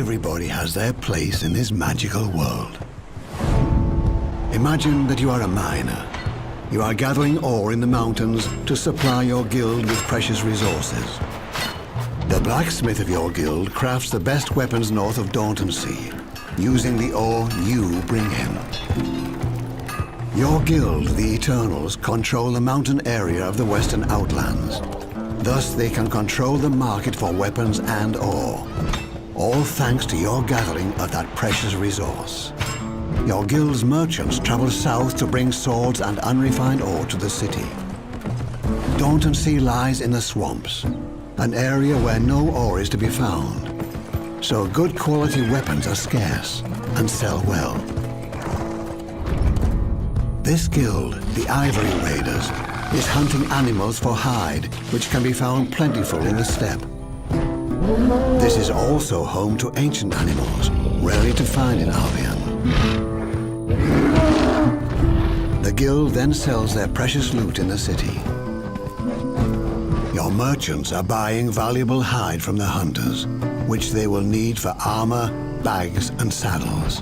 Everybody has their place in this magical world. Imagine that you are a miner. You are gathering ore in the mountains to supply your guild with precious resources. The blacksmith of your guild crafts the best weapons north of Daunton Sea, using the ore you bring him. Your guild, the Eternals, control the mountain area of the Western Outlands. Thus, they can control the market for weapons and ore. All thanks to your gathering of that precious resource. Your guild's merchants travel south to bring swords and unrefined ore to the city. Daunton Sea lies in the swamps, an area where no ore is to be found. So good quality weapons are scarce and sell well. This guild, the Ivory Raiders, is hunting animals for hide, which can be found plentiful in the steppe. This is also home to ancient animals, rarely to find in Albion. The guild then sells their precious loot in the city. Your merchants are buying valuable hide from the hunters, which they will need for armor, bags, and saddles.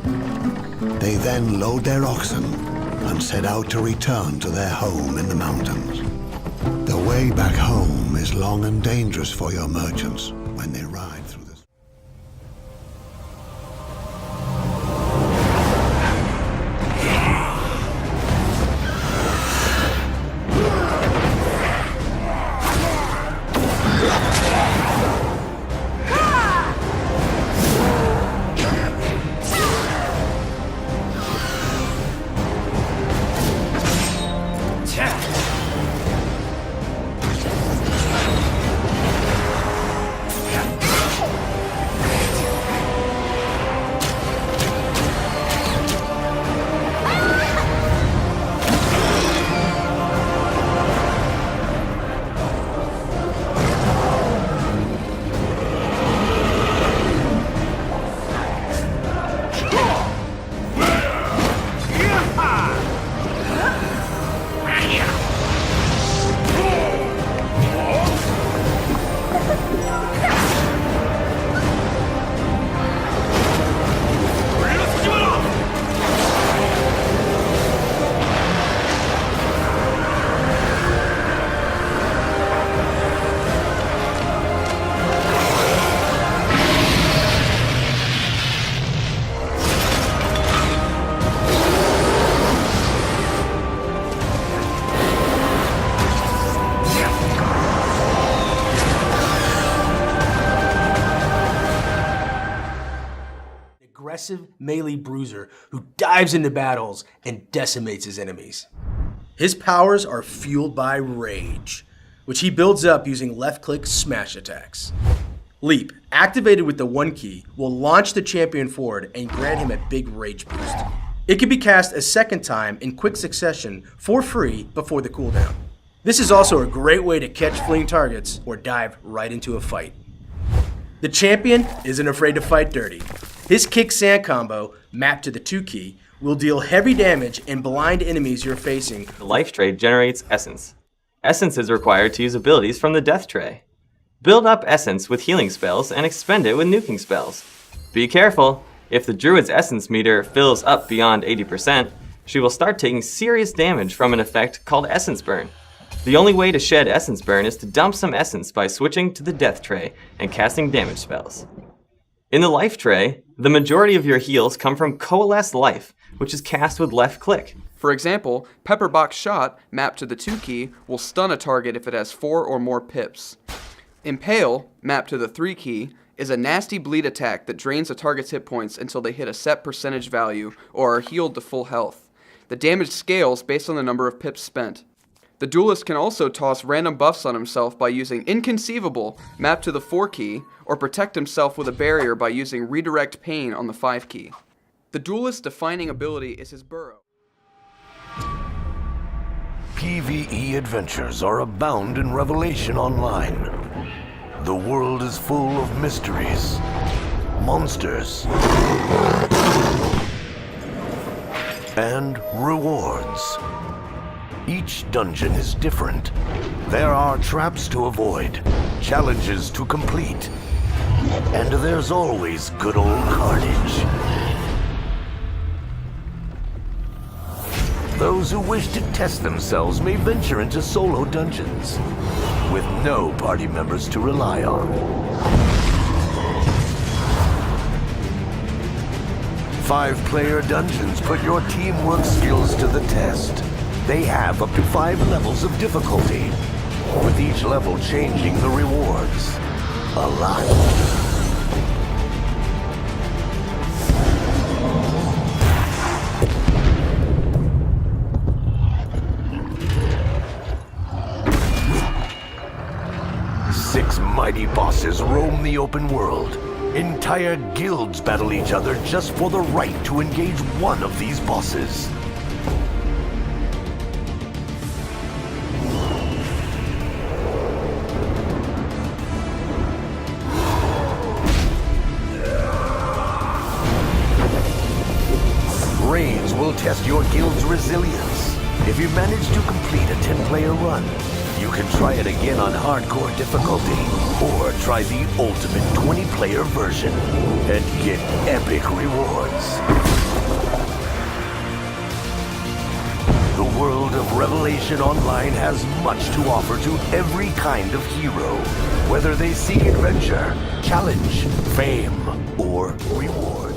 They then load their oxen and set out to return to their home in the mountains. The way back home is long and dangerous for your merchants when they ride through the... Aggressive melee bruiser who dives into battles and decimates his enemies. His powers are fueled by rage, which he builds up using left-click smash attacks. Leap, activated with the 1 key, will launch the champion forward and grant him a big rage boost. It can be cast a second time in quick succession for free before the cooldown. This is also a great way to catch fleeing targets or dive right into a fight. The champion isn't afraid to fight dirty. His kick sand combo, mapped to the 2 key, will deal heavy damage and blind enemies you're facing. The life tray generates essence. Essence is required to use abilities from the death tray. Build up essence with healing spells and expend it with nuking spells. Be careful, if the druid's essence meter fills up beyond 80%, she will start taking serious damage from an effect called essence burn. The only way to shed essence burn is to dump some essence by switching to the death tray and casting damage spells. In the life tray, the majority of your heals come from Coalesce Life, which is cast with left click. For example, Pepperbox Shot, mapped to the 2 key, will stun a target if it has 4 or more pips. Impale, mapped to the 3 key, is a nasty bleed attack that drains a target's hit points until they hit a set percentage value or are healed to full health. The damage scales based on the number of pips spent. The duelist can also toss random buffs on himself by using Inconceivable, mapped to the 4 key, or protect himself with a barrier by using Redirect Pain on the 5 key. The duelist's defining ability is his burrow. PvE adventures are abound in Revelation Online. The world is full of mysteries, monsters, and rewards. Each dungeon is different. There are traps to avoid, challenges to complete, And there's always good old carnage. Those who wish to test themselves may venture into solo dungeons, with no party members to rely on. 5-player dungeons put your teamwork skills to the test. They have up to 5 levels of difficulty, with each level changing the rewards a lot. Six mighty bosses roam the open world. Entire guilds battle each other just for the right to engage one of these bosses. Raids will test your guild's resilience. If you manage to complete a 10-player run, you can try it again on hardcore difficulty, or try the ultimate 20-player version and get epic rewards. The world of Revelation Online has much to offer to every kind of hero, whether they seek adventure, challenge, fame, or rewards.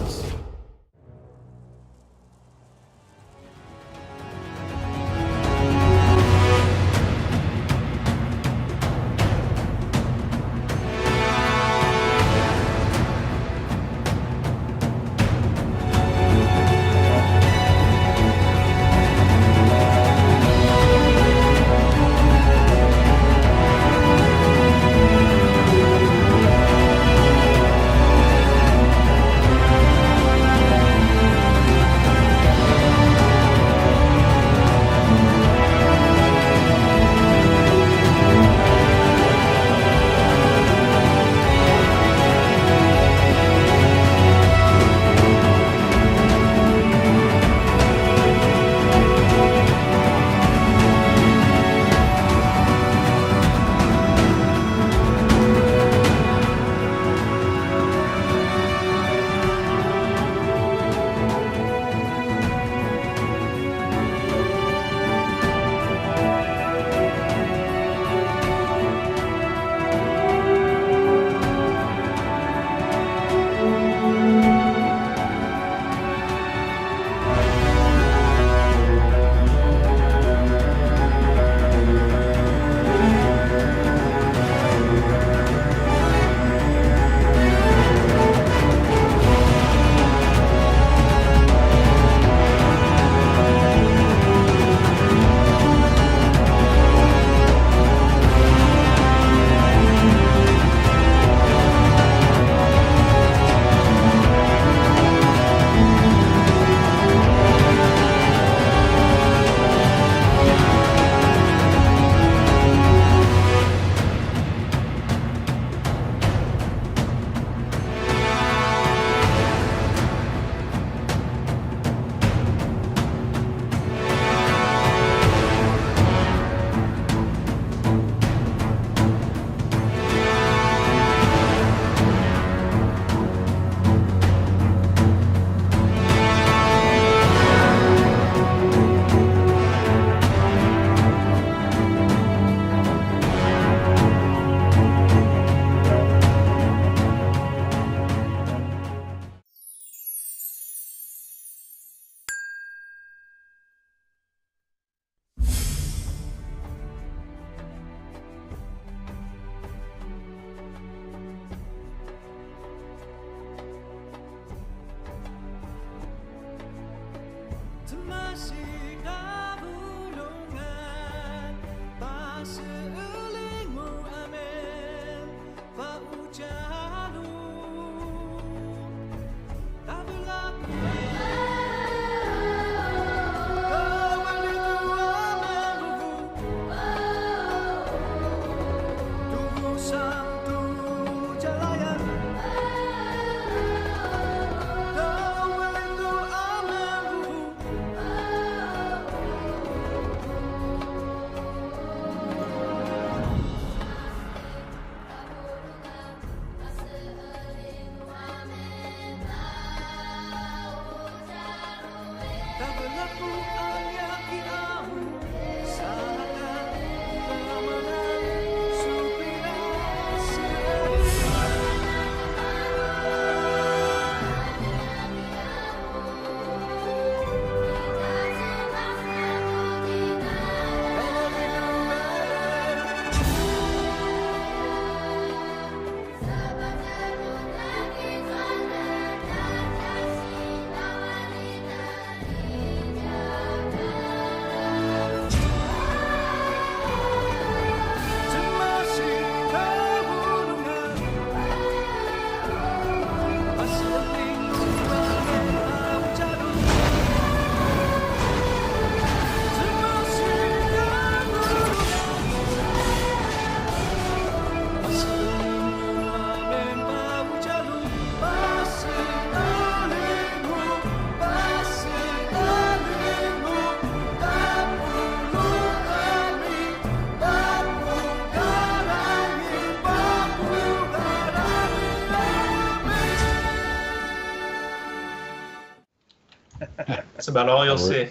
about all you'll see.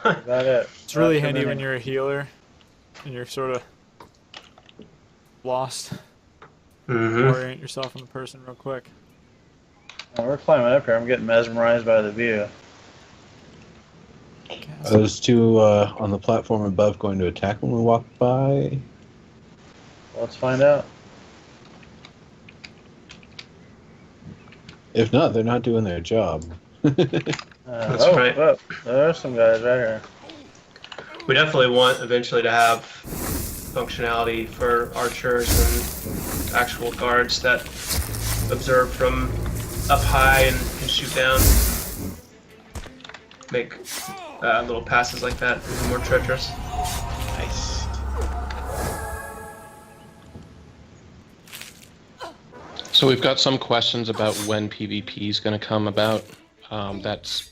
About it. It's really handy when you're a healer and you're sort of lost. Orient yourself on the person real quick. We're climbing up here. I'm getting mesmerized by the view. Are those two on the platform above going to attack when we walk by? Let's find out. If not, they're not doing their job. That's right. Oh, there are some guys right here. We definitely want eventually to have functionality for archers and actual guards that observe from up high and can shoot down. Make little passes like that even more treacherous. Nice. So we've got some questions about when PvP is going to come about. That's